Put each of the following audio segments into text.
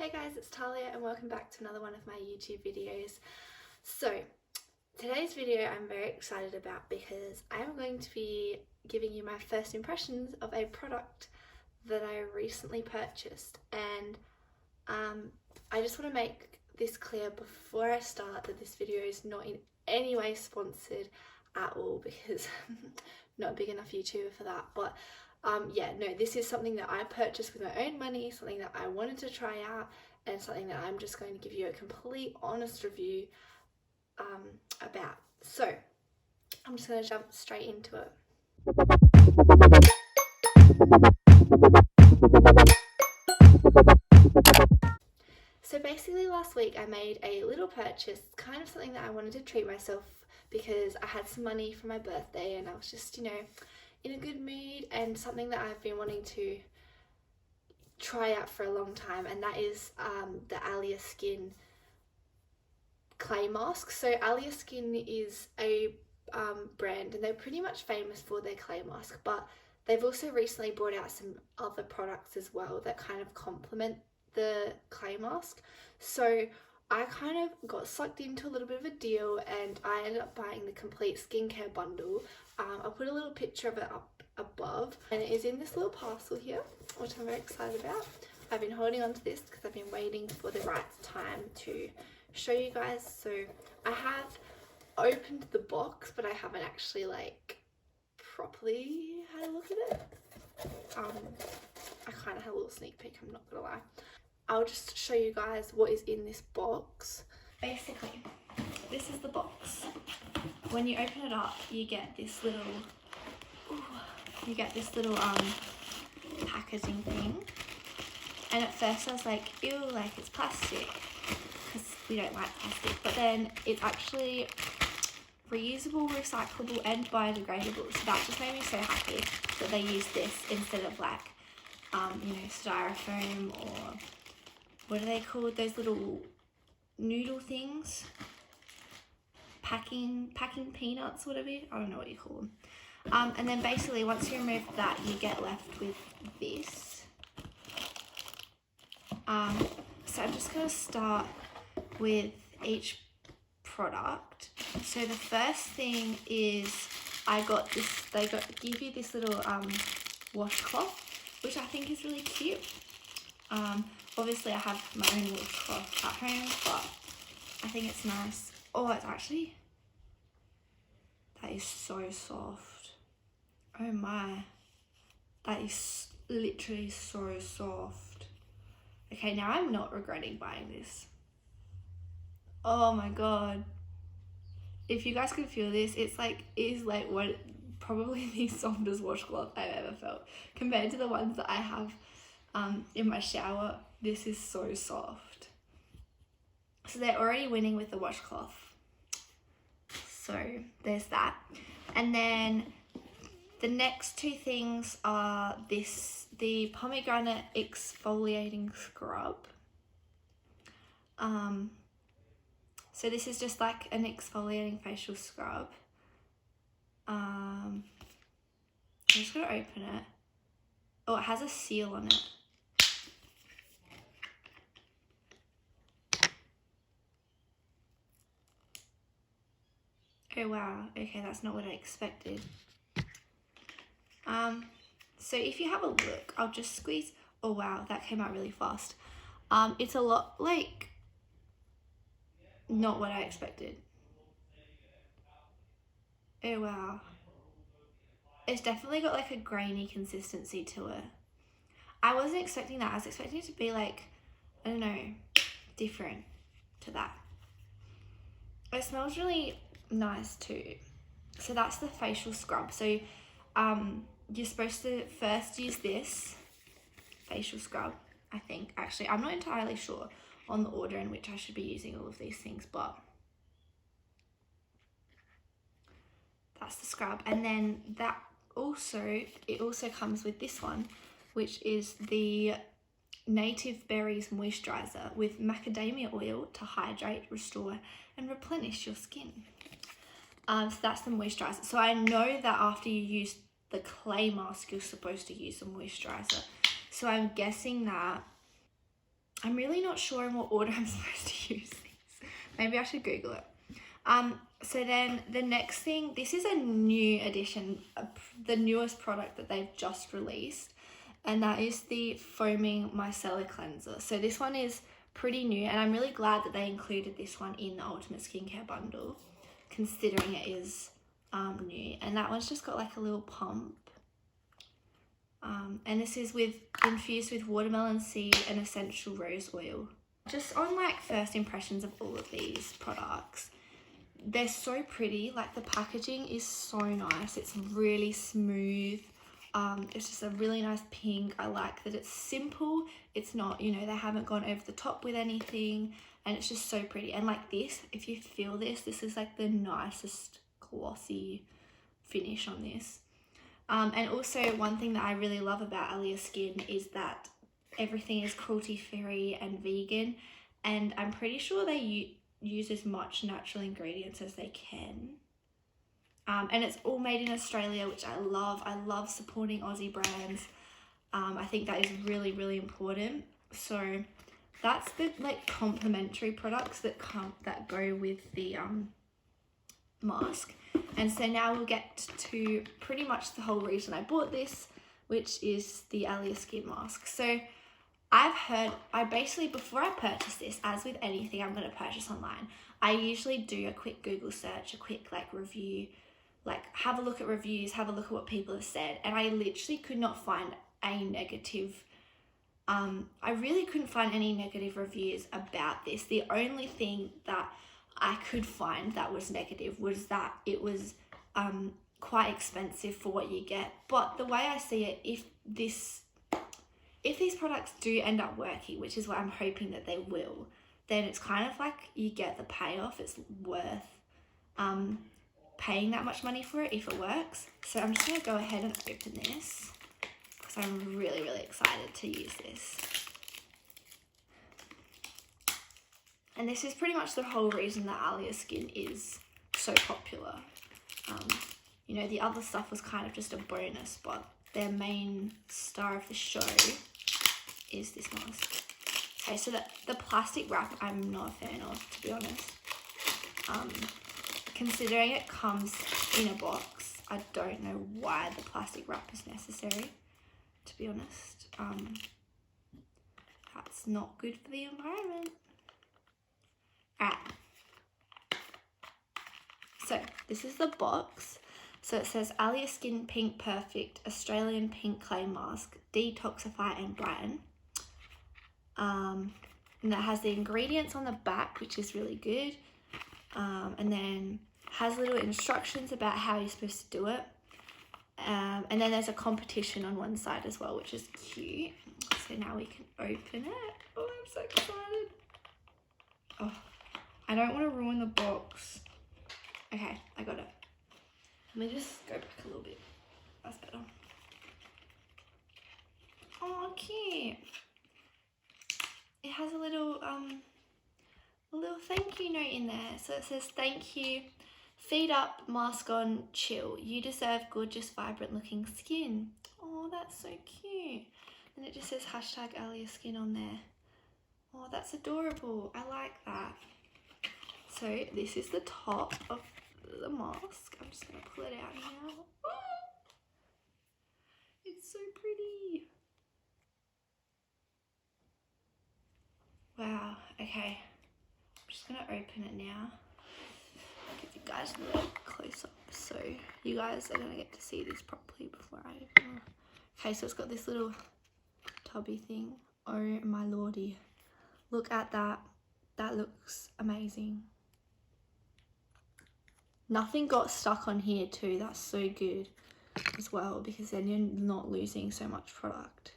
Hey guys, it's Tahlia and welcome back to another one of my YouTube videos. So, today's video I'm very excited about because I'm going to be giving you my first impressions of a product that I recently purchased, and I just want to make this clear before I start that this video is not in any way sponsored at all because I'm not a big enough YouTuber for that, but this is something that I purchased with my own money, something that I wanted to try out, and something that I'm just going to give you a complete honest review about. So I'm just going to jump straight into it. So basically last week I made a little purchase, kind of something that I wanted to treat myself because I had some money for my birthday and I was just, in a good mood, and something that I've been wanting to try out for a long time, and that is the Alya Skin clay mask. So Alya Skin is a brand and they're pretty much famous for their clay mask, but they've also recently brought out some other products as well that kind of complement the clay mask. So I kind of got sucked into a little bit of a deal and I ended up buying the complete skincare bundle. I'll put a little picture of it up above, and it is in this little parcel here, which I'm very excited about. I've been holding on to this because I've been waiting for the right time to show you guys. So I have opened the box, but I haven't actually properly had a look at it. I kind of had a little sneak peek, I'm not gonna lie. I'll just show you guys what is in this box. Basically, this is the box. When you open it up, you get this little packaging thing. And at first I was like, ew, like it's plastic, because we don't like plastic. But then it's actually reusable, recyclable and biodegradable. So that just made me so happy that they use this instead of styrofoam, or what are they called? Those little noodle things? Packing peanuts, whatever. I don't know what you call them. And then basically once you remove that, you get left with this. So I'm just going to start with each product. So the first thing is I got this, give you this little washcloth, which I think is really cute. Obviously I have my own washcloth at home, but I think it's nice. Oh, it's actually, that is so soft. Oh my, that is literally so soft. Okay, now I'm not regretting buying this. Oh my god. If you guys can feel this, it is probably the softest washcloth I've ever felt. Compared to the ones that I have in my shower, this is so soft. So they're already winning with the washcloth. So there's that. And then the next two things are the pomegranate exfoliating scrub. So this is just like an exfoliating facial scrub. I'm just gonna open it. Oh, it has a seal on it. Oh wow, okay, that's not what I expected. So if you have a look, I'll just squeeze. Oh wow, that came out really fast. It's a lot not what I expected. Oh wow. It's definitely got a grainy consistency to it. I wasn't expecting that. I was expecting it to be I don't know, different to that. It smells really nice too. So that's the facial scrub. So you're supposed to first use this facial scrub, I think. Actually, I'm not entirely sure on the order in which I should be using all of these things, but that's the scrub. And then it also comes with this one, which is the Native Berries Moisturizer with macadamia oil to hydrate, restore and replenish your skin. So that's the moisturizer. So I know that after you use the clay mask, you're supposed to use a moisturizer. So I'm guessing that I'm really not sure in what order I'm supposed to use these. Maybe I should Google it. So then the next thing, this is a new addition, the newest product that they've just released, and that is the Foaming Micellar Cleanser. So this one is pretty new, and I'm really glad that they included this one in the Ultimate Skincare Bundle, considering it is new. And that one's just got like a little pump. And this is infused with watermelon seed and essential rose oil. Just on like first impressions of all of these products, they're so pretty. Like the packaging is so nice. It's really smooth. It's just a really nice pink. I like that it's simple. It's not, you know, they haven't gone over the top with anything, and it's just so pretty. And like this, if you feel this is like the nicest glossy finish on this. And also one thing that I really love about Alya Skin is that everything is cruelty-free and vegan, and I'm pretty sure they use as much natural ingredients as they can. And it's all made in Australia, which I love. I love supporting Aussie brands. I think that is really, really important. So that's the like complementary products that go with the mask. And so now we'll get to pretty much the whole reason I bought this, which is the Alya Skin Mask. So before I purchase this, as with anything I'm going to purchase online, I usually do a quick Google search, a quick like review, like have a look at reviews, have a look at what people have said. And I literally could not find a negative, I really couldn't find any negative reviews about this. The only thing that I could find that was negative was that it was quite expensive for what you get. But the way I see it, if these products do end up working, which is what I'm hoping that they will, then it's kind of like you get the payoff. It's worth paying that much money for it if it works. So I'm just going to go ahead and open this because I'm really, really excited to use this. And this is pretty much the whole reason that Alya Skin is so popular. You know, the other stuff was kind of just a bonus, but their main star of the show is this mask. Okay, so the plastic wrap I'm not a fan of, to be honest. Considering it comes in a box, I don't know why the plastic wrap is necessary, to be honest. That's not good for the environment. Alright, so this is the box. So it says Alya Skin Pink Perfect Australian Pink Clay Mask, Detoxify and Brighten. And that has the ingredients on the back, which is really good. And then has little instructions about how you're supposed to do it. And then there's a competition on one side as well, which is cute. So now we can open it. Oh, I'm so excited. Oh, I don't want to ruin the box. Okay, I got it. Let me just go back a little bit. That's better. Oh, cute. It has a little thank you note in there. So it says, thank you. Feed up, mask on, chill. You deserve gorgeous, vibrant looking skin. Oh, that's so cute. And it just says hashtag Alya Skin on there. Oh, that's adorable. I like that. So this is the top of the mask. I'm just going to pull it out now. Oh, it's so pretty. Wow. Okay. I'm just going to open it now. Give you guys a little close up so you guys are going to get to see this properly before I open it. Okay, so it's got this little tubby thing. Oh my lordy. Look at that. That looks amazing. Nothing got stuck on here too. That's so good as well, because then you're not losing so much product.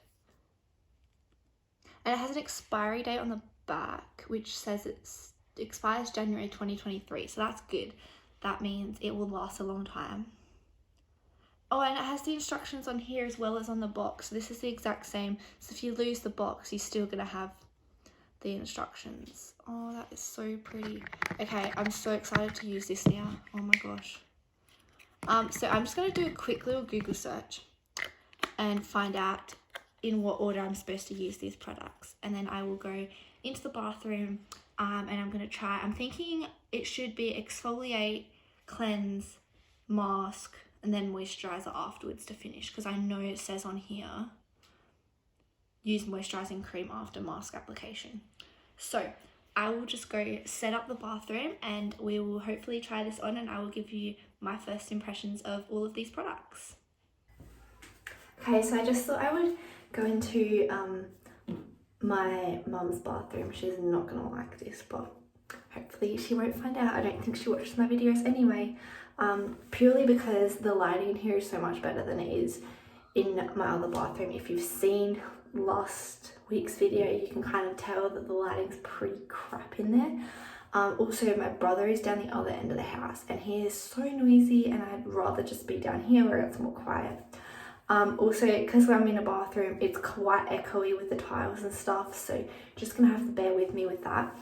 And it has an expiry date on the back, which says it expires January 2023. So that's good. That means it will last a long time. Oh, and it has the instructions on here as well as on the box. So this is the exact same. So if you lose the box, you're still going to have the instructions. Oh, that is so pretty. Okay, I'm so excited to use this now. Oh my gosh. So I'm just going to do a quick little Google search and find out in what order I'm supposed to use these products, and then I will go into the bathroom and I'm going to try. I'm thinking it should be exfoliate, cleanse, mask, and then moisturizer afterwards to finish, because I know it says on here use moisturizing cream after mask application. So I will just go set up the bathroom and we will hopefully try this on, and I will give you my first impressions of all of these products. Okay, so I just thought I would go into my mum's bathroom. She's not gonna like this, but hopefully she won't find out. I don't think she watches my videos anyway, purely because the lighting in here is so much better than it is in my other bathroom. If you've seen last week's video, you can kind of tell that the lighting's pretty crap in there. Also, my brother is down the other end of the house and he is so noisy, and I'd rather just be down here where it's more quiet. Also, because I'm in a bathroom, it's quite echoey with the tiles and stuff, so just gonna have to bear with me with that.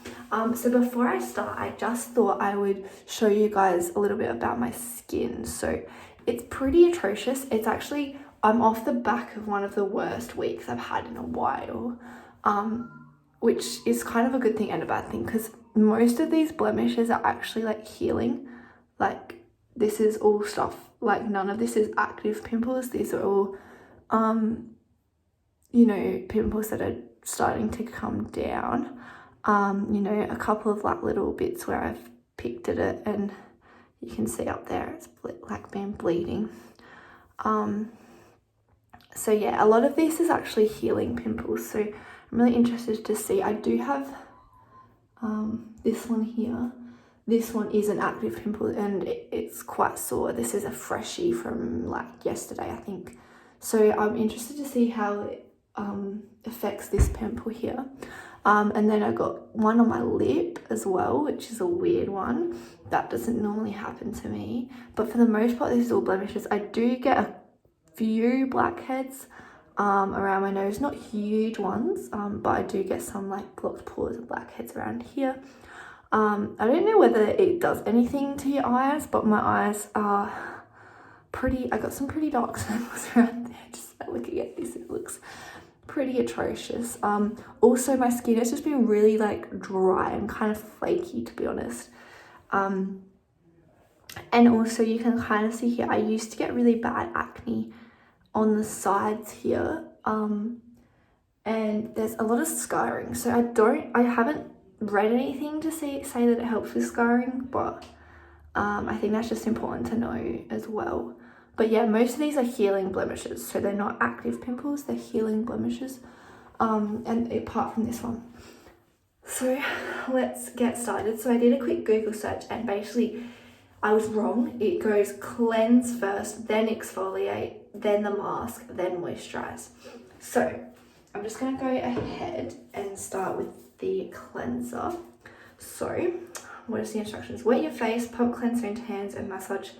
So before I start, I just thought I would show you guys a little bit about my skin. So it's pretty atrocious. It's actually, I'm off the back of one of the worst weeks I've had in a while, which is kind of a good thing and a bad thing, because most of these blemishes are actually like healing. Like, this is all stuff, like none of this is active pimples. These are all, you know, pimples that are starting to come down. You know, a couple of like little bits where I've picked at it, and you can see up there it's like been bleeding. So yeah, a lot of this is actually healing pimples, so I'm really interested to see. I do have this one here. This one is an active pimple and it's quite sore. This is a freshie from like yesterday, I think. So I'm interested to see how it affects this pimple here. And then I got one on my lip as well, which is a weird one. That doesn't normally happen to me. But for the most part, this is all blemishes. I do get a few blackheads around my nose, not huge ones, but I do get some like blocked pores and blackheads around here. I don't know whether it does anything to your eyes, but my eyes are pretty, I got some pretty dark circles around there just by looking at this. It looks pretty atrocious. Also my skin has just been really like dry and kind of flaky, to be honest. And also you can kind of see here, I used to get really bad acne on the sides here, and there's a lot of scarring. So I haven't read anything to say that it helps with scarring, but I think that's just important to know as well. But yeah, most of these are healing blemishes, so they're not active pimples, they're healing blemishes, and apart from this one. So let's get started. So I did a quick Google search and basically I was wrong. It goes cleanse first, then exfoliate, then the mask, then moisturize. So I'm just going to go ahead and start with the cleanser. So what is the instructions? Wet your face, pump cleanser into hands and massage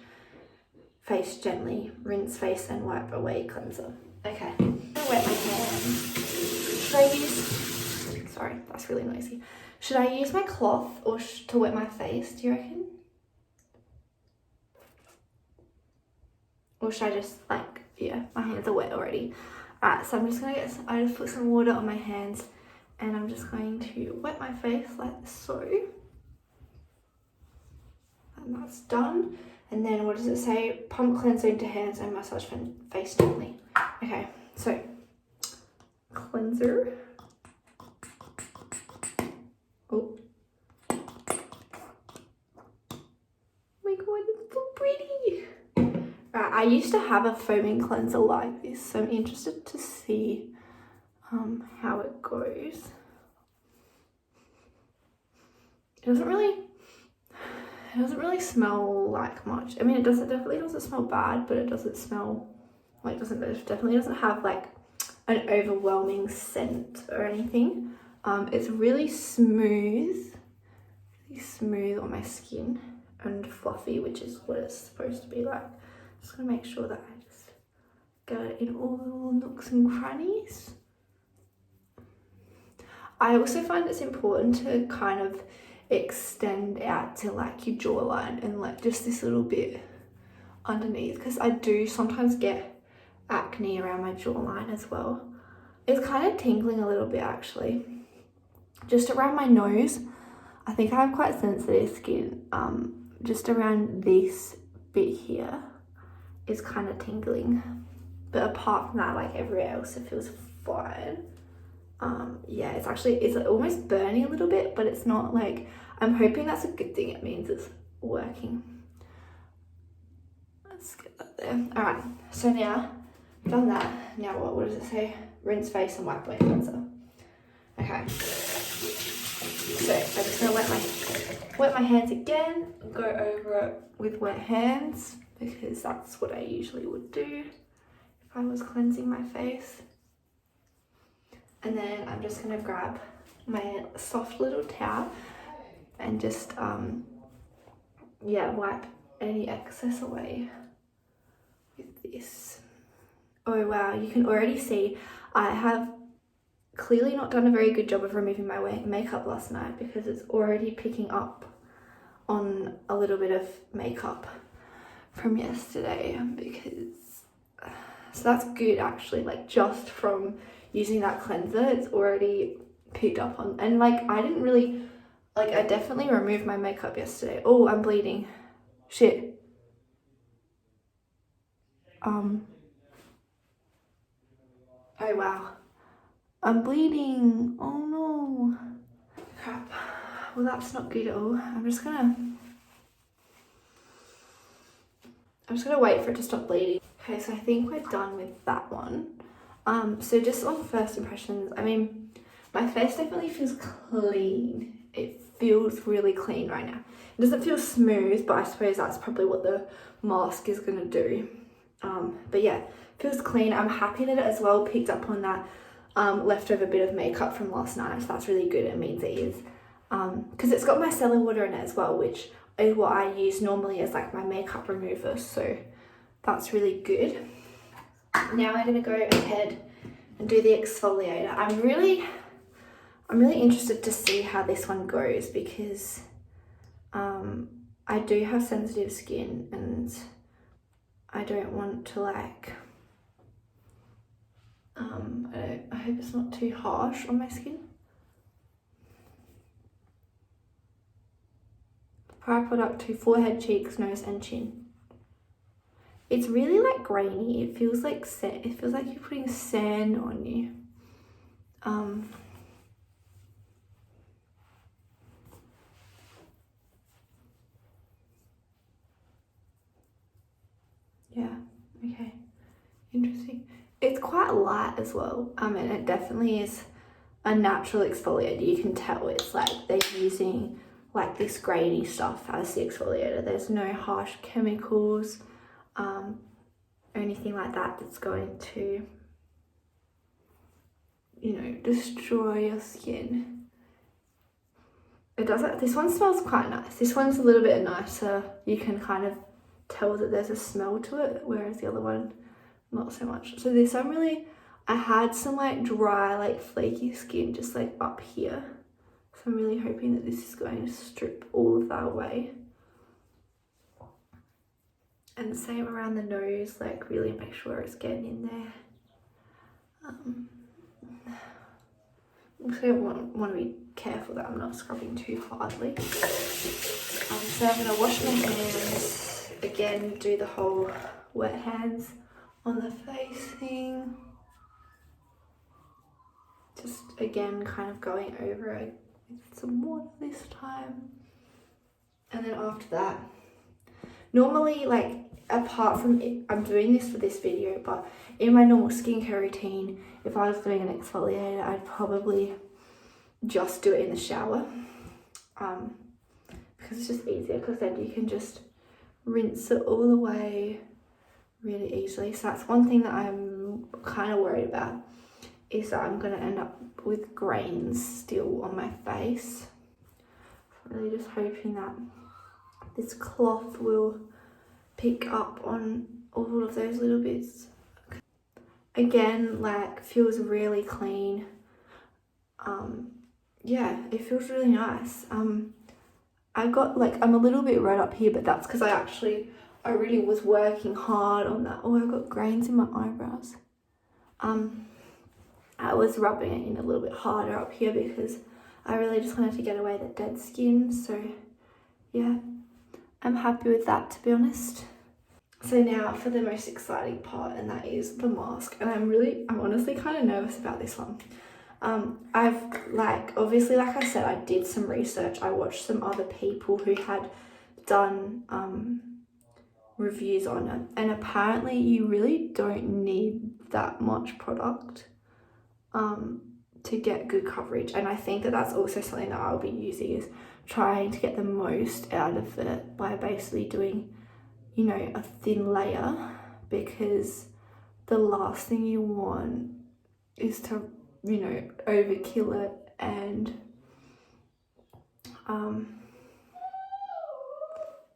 face gently. Rinse face and wipe away cleanser. Okay, I'm gonna wet my hands. Should I use, sorry, that's really noisy. Should I use my cloth or to wet my face, do you reckon? Or should I just like, yeah, my hands are wet already. Alright, so I'm just gonna I just put some water on my hands and I'm just going to wet my face like so. And that's done. And then what does it say? Pump cleanser into hands and massage face gently. Okay, so cleanser. Oh. My god, it's so pretty. Right, I used to have a foaming cleanser like this, so I'm interested to see how it goes. It doesn't really smell like much. I mean, it definitely doesn't smell bad, but it doesn't smell like, it definitely doesn't have like an overwhelming scent or anything. It's really smooth on my skin and fluffy, which is what it's supposed to be like. Just gonna make sure that I just get it in all the little nooks and crannies. I also find it's important to kind of extend out to like your jawline and like just this little bit underneath, because I do sometimes get acne around my jawline as well. It's kind of tingling a little bit actually. Just around my nose. I think I have quite sensitive skin. Just around this bit here is kind of tingling. But apart from that, like everywhere else, it feels fine. Yeah, it's almost burning a little bit, but it's not like, I'm hoping that's a good thing. It means it's working. Let's get that there. All right, so now I've done that. Now what does it say? Rinse face and wipe away cleanser. Okay. So I'm just gonna wet my hands again, go over it with wet hands because that's what I usually would do if I was cleansing my face. And then I'm just gonna grab my soft little towel and just wipe any excess away with this. Oh wow, you can already see I have clearly not done a very good job of removing my makeup last night because it's already picking up on a little bit of makeup from yesterday so that's good actually, like just from using that cleanser it's already picked up on, and like I definitely removed my makeup yesterday. Oh, I'm bleeding. Shit. Oh wow. I'm bleeding. Oh no. Crap. Well, that's not good at all. I'm just gonna wait for it to stop bleeding. Okay, so I think we're done with that one. So just on first impressions, I mean, my face definitely feels clean. It feels really clean right now. It doesn't feel smooth, but I suppose that's probably what the mask is gonna do. But yeah, feels clean. I'm happy that it as well picked up on that leftover bit of makeup from last night, so that's really good. It means it is because it's got micellar water in it as well, which is what I use normally as like my makeup remover, so that's really good. Now I'm going to go ahead and do the exfoliator. I'm really interested to see how this one goes because I do have sensitive skin and I don't want to like I hope it's not too harsh on my skin. Apply product to forehead, cheeks, nose and chin. It's really like grainy. It feels like it feels like you're putting sand on you. Yeah, okay. Interesting. It's quite light as well. And it definitely is a natural exfoliator. You can tell it's like they're using like this grainy stuff as the exfoliator. There's no harsh chemicals or anything like that that's going to, you know, destroy your skin. It doesn't. This one smells quite nice. This one's a little bit nicer. You can kind of tell that there's a smell to it, whereas the other one not so much. So this one really, I had some like dry, like flaky skin just like up here. So I'm really hoping that this is going to strip all of that away. And same around the nose, like really make sure it's getting in there. Also want to be careful that I'm not scrubbing too hardly. So I'm going to wash my hands, again do the whole wet hands on the face thing. Just again kind of going over it with some water this time. And then after that, normally like apart from it, I'm doing this for this video, but in my normal skincare routine, if I was doing an exfoliator, I'd probably just do it in the shower because it's just easier, because then you can just rinse it all the way really easily. So that's one thing that I'm kind of worried about, is that I'm going to end up with grains still on my face. So really just hoping that this cloth will pick up on all of those little bits. Again, like feels really clean. Yeah, it feels really nice. I got like, I'm a little bit red up here, but that's because I really was working hard on that. Oh, I've got grains in my eyebrows. I was rubbing it in a little bit harder up here because I really just wanted to get away the dead skin. So yeah, I'm happy with that, to be honest. So now for the most exciting part, and that is the mask. And I'm honestly kind of nervous about this one. I've obviously, like I said, I did some research. I watched some other people who had done reviews on it, and apparently you really don't need that much product to get good coverage. And I think that that's also something that I'll be using, is trying to get the most out of it by basically doing, you know, a thin layer, because the last thing you want is to, you know, overkill it and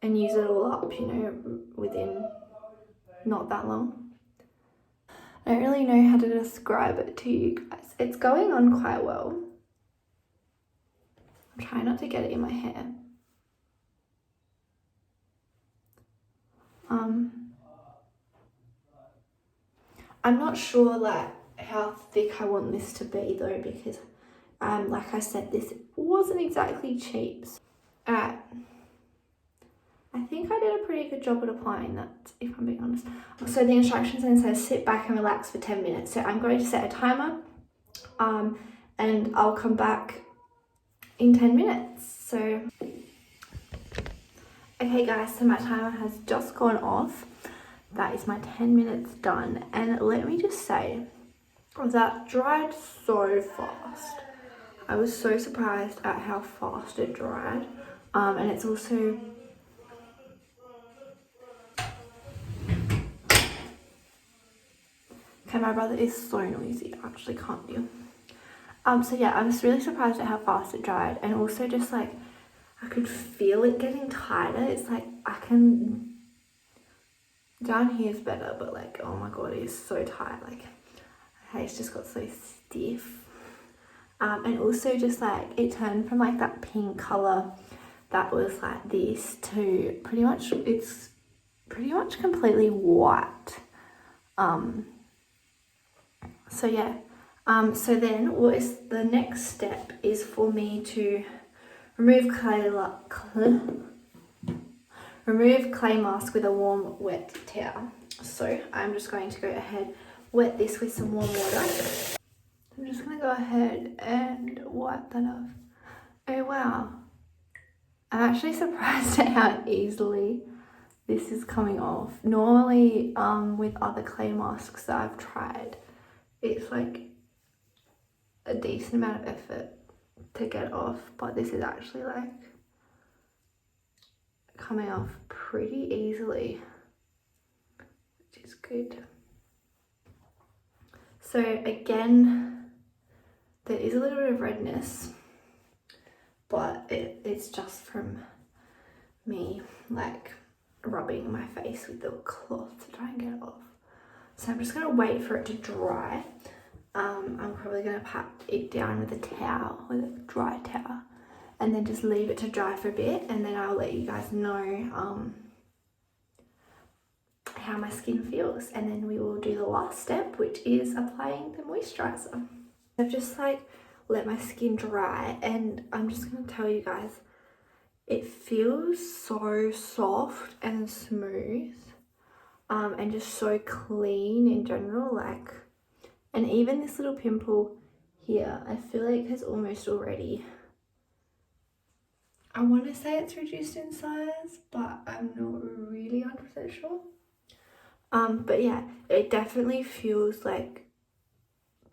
use it all up, you know, within not that long. I don't really know how to describe it to you guys. It's going on quite well. I'm trying not to get it in my hair. I'm not sure like how thick I want this to be though, because like I said, this wasn't exactly cheap. Alright, I think I did a pretty good job at applying that, if I'm being honest. So the instructions then says sit back and relax for 10 minutes. So I'm going to set a timer and I'll come back in 10 minutes. So, okay guys, so my timer has just gone off. That is my 10 minutes done. And let me just say, that dried so fast. I was so surprised at how fast it dried. And it's also... Okay, my brother is so noisy, I actually can't deal. So yeah, I was really surprised at how fast it dried, and also just like, I could feel it getting tighter. It's like, down here is better, but like, oh my god, it is so tight. Like, okay, it's just got so stiff. And also just like, it turned from like that pink colour that was like this to pretty much, it's pretty much completely white. So yeah, so then what is the next step is for me to remove clay mask with a warm wet towel. So I'm just going to go ahead, wet this with some warm water. I'm just going to go ahead and wipe that off. Oh wow, I'm actually surprised at how easily this is coming off. Normally with other clay masks that I've tried, it's like a decent amount of effort to get off, but this is actually like coming off pretty easily, which is good. So again, there is a little bit of redness, but it's just from me like rubbing my face with the cloth to try and get it off. So I'm just gonna wait for it to dry. I'm probably gonna pat it down with a towel, with a dry towel, and then just leave it to dry for a bit, and then I'll let you guys know how my skin feels, and then we will do the last step, which is applying the moisturizer. I've just like let my skin dry, and I'm just gonna tell you guys, it feels so soft and smooth, and just so clean in general, like, and even this little pimple here, I feel like has almost already, I want to say it's reduced in size, but I'm not really 100% sure. But yeah, it definitely feels like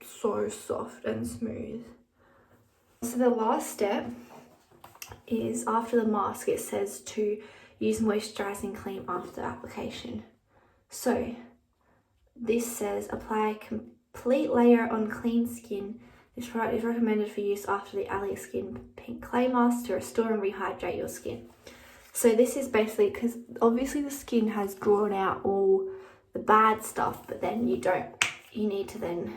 so soft and smooth. So the last step is, after the mask, it says to use moisturizing cream after application. So this says apply a complete layer on clean skin. This product is recommended for use after the Alya Skin Pink Clay Mask to restore and rehydrate your skin. So this is basically, because obviously the skin has drawn out all the bad stuff, but then you need to then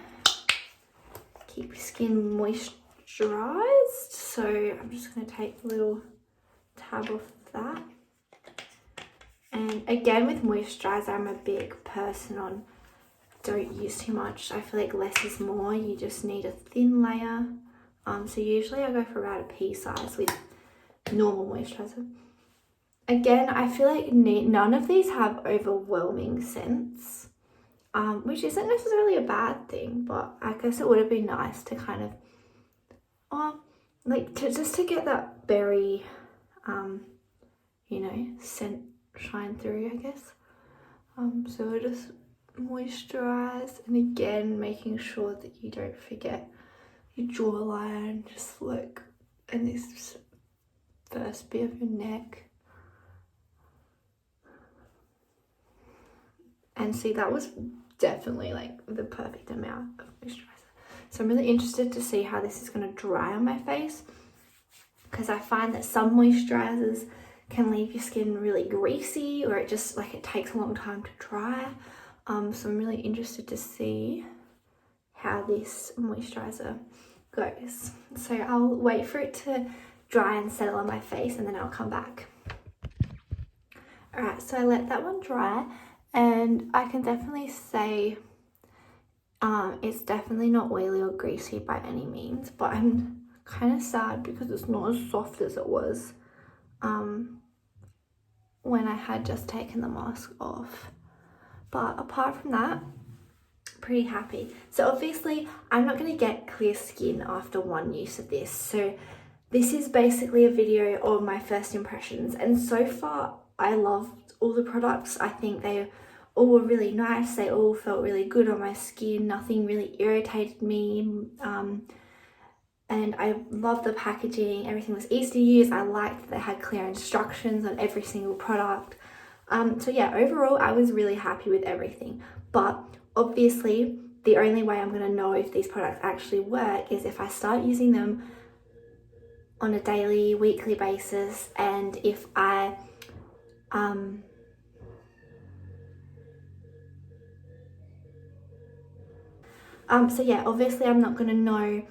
keep your skin moisturized. So I'm just going to take a little tab off that. And again, with moisturizer, I'm a big person on don't use too much. I feel like less is more. You just need a thin layer. So usually I go for about a pea size with normal moisturizer. Again, I feel like none of these have overwhelming scents, which isn't necessarily a bad thing, but I guess it would have been nice to kind of, just to get that berry, you know, scent shine through, I guess. So we'll just moisturize, and again, making sure that you don't forget your jawline, just look in this first bit of your neck. And see, that was definitely like the perfect amount of moisturizer. So I'm really interested to see how this is going to dry on my face, because I find that some moisturizers can leave your skin really greasy, or it just like it takes a long time to dry. So I'm really interested to see how this moisturizer goes. So I'll wait for it to dry and settle on my face, and then I'll come back. Alright, so I let that one dry, and I can definitely say it's definitely not oily or greasy by any means, but I'm kind of sad because it's not as soft as it was when I had just taken the mask off. But apart from that, pretty happy. So obviously I'm not going to get clear skin after one use of this, so this is basically a video of my first impressions, and so far I loved all the products. I think they all were really nice, they all felt really good on my skin, nothing really irritated me, and I loved the packaging. Everything was easy to use. I liked that they had clear instructions on every single product. So yeah, overall I was really happy with everything, but obviously the only way I'm going to know if these products actually work is if I start using them on a daily, weekly basis, and if I so yeah, obviously I'm not going to know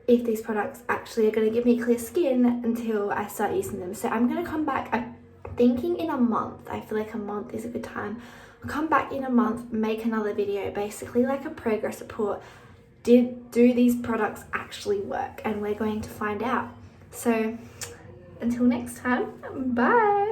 if these products actually are going to give me clear skin until I start using them. So I'm going to come back, I'm thinking in a month. I feel like a month is a good time. I'll come back in a month, make another video, basically like a progress report. Do these products actually work? And we're going to find out. So until next time, bye.